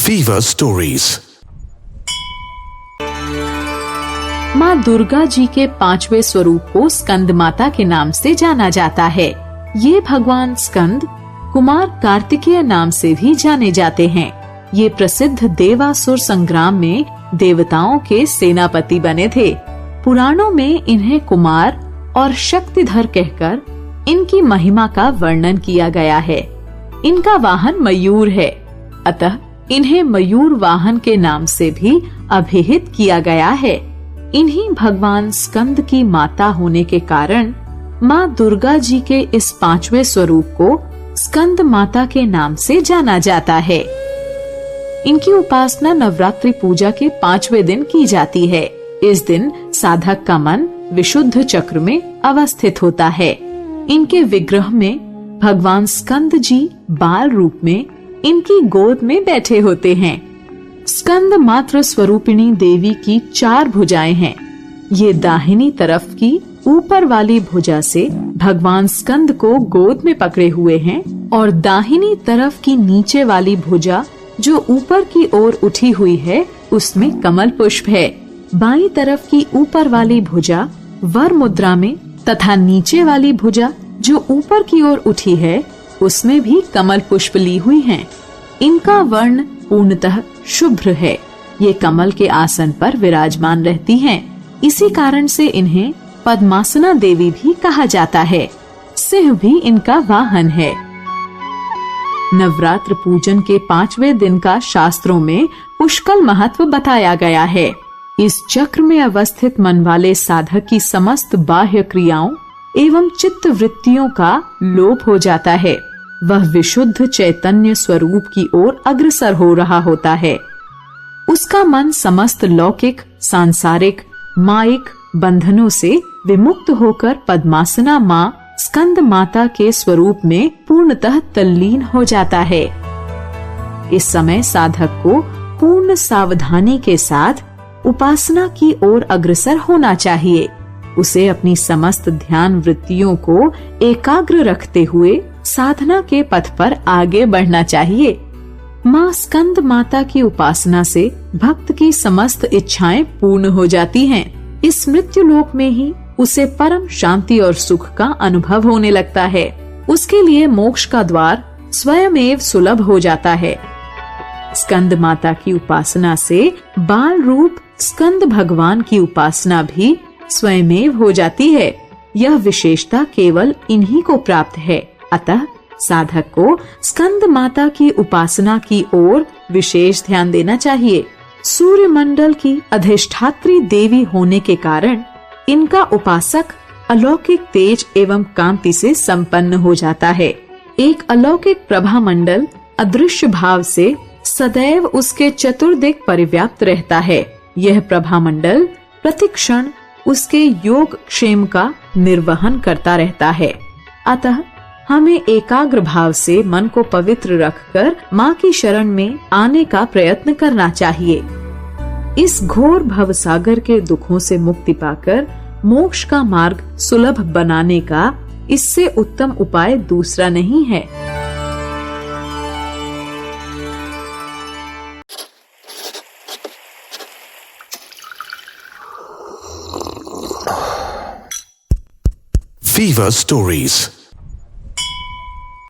Fever Stories। माँ दुर्गा जी के 5वें स्वरूप को स्कंद माता के नाम से जाना जाता है। ये भगवान स्कंद कुमार कार्तिकेय नाम से भी जाने जाते हैं। ये प्रसिद्ध देवासुर संग्राम में देवताओं के सेनापति बने थे। पुराणों में इन्हें कुमार और शक्तिधर कहकर इनकी महिमा का वर्णन किया गया है। इनका वाहन मयूर है, अतः इन्हें मयूर वाहन के नाम से भी अभिहित किया गया है। इन्हीं भगवान स्कंद की माता होने के कारण माँ दुर्गा जी के इस 5वें स्वरूप को स्कंद माता के नाम से जाना जाता है। इनकी उपासना नवरात्रि पूजा के 5वें दिन की जाती है। इस दिन साधक का मन विशुद्ध चक्र में अवस्थित होता है। इनके विग्रह में भगवान स्कंद जी बाल रूप में इनकी गोद में बैठे होते हैं। स्कंद मात्र स्वरूपिणी देवी की 4 भुजाएं हैं। ये दाहिनी तरफ की ऊपर वाली भुजा से भगवान स्कंद को गोद में पकड़े हुए हैं और दाहिनी तरफ की नीचे वाली भुजा जो ऊपर की ओर उठी हुई है उसमें कमल पुष्प है। बाईं तरफ की ऊपर वाली भुजा वर मुद्रा में तथा नीचे वाली भुजा जो ऊपर की ओर उठी है उसमें भी कमल पुष्प ली हुई हैं। इनका वर्ण पूर्णतः शुभ्र है। ये कमल के आसन पर विराजमान रहती हैं। इसी कारण से इन्हें पद्मासना देवी भी कहा जाता है। सिंह भी इनका वाहन है। नवरात्र पूजन के 5वें दिन का शास्त्रों में पुष्कल महत्व बताया गया है। इस चक्र में अवस्थित मन वाले साधक की समस्त बाह्य क्रियाओं एवं चित्त वृत्तियों का लोप हो जाता है। वह विशुद्ध चैतन्य स्वरूप की ओर अग्रसर हो रहा होता है। उसका मन समस्त लौकिक, सांसारिक, मायिक बंधनों से विमुक्त होकर पद्मासना माँ स्कंद माता के स्वरूप में पूर्णतः तल्लीन हो जाता है। इस समय साधक को पूर्ण सावधानी के साथ उपासना की ओर अग्रसर होना चाहिए। उसे अपनी समस्त ध्यान वृत्तियों को एकाग्र रखते हुए साधना के पथ पर आगे बढ़ना चाहिए। माँ स्कंद माता की उपासना से भक्त की समस्त इच्छाएं पूर्ण हो जाती हैं। इस मृत्यु लोक में ही उसे परम शांति और सुख का अनुभव होने लगता है। उसके लिए मोक्ष का द्वार स्वयमेव सुलभ हो जाता है। स्कंद माता की उपासना से बाल रूप स्कंद भगवान की उपासना भी स्वयमेव हो जाती है। यह विशेषता केवल इन्हीं को प्राप्त है। अतः साधक को स्कंद माता की उपासना की ओर विशेष ध्यान देना चाहिए। सूर्य मंडल की अधिष्ठात्री देवी होने के कारण इनका उपासक अलौकिक तेज एवं कांति से संपन्न हो जाता है। एक अलौकिक प्रभा मंडल अदृश्य भाव से सदैव उसके चतुर्दिक परिव्याप्त रहता है। यह प्रभा मंडल प्रतिक्षण उसके योग क्षेम का निर्वहन करता रहता है। अतः हमें एकाग्र भाव से मन को पवित्र रखकर माँ की शरण में आने का प्रयत्न करना चाहिए। इस घोर भवसागर के दुखों से मुक्ति पाकर मोक्ष का मार्ग सुलभ बनाने का इससे उत्तम उपाय दूसरा नहीं है। Fever Stories।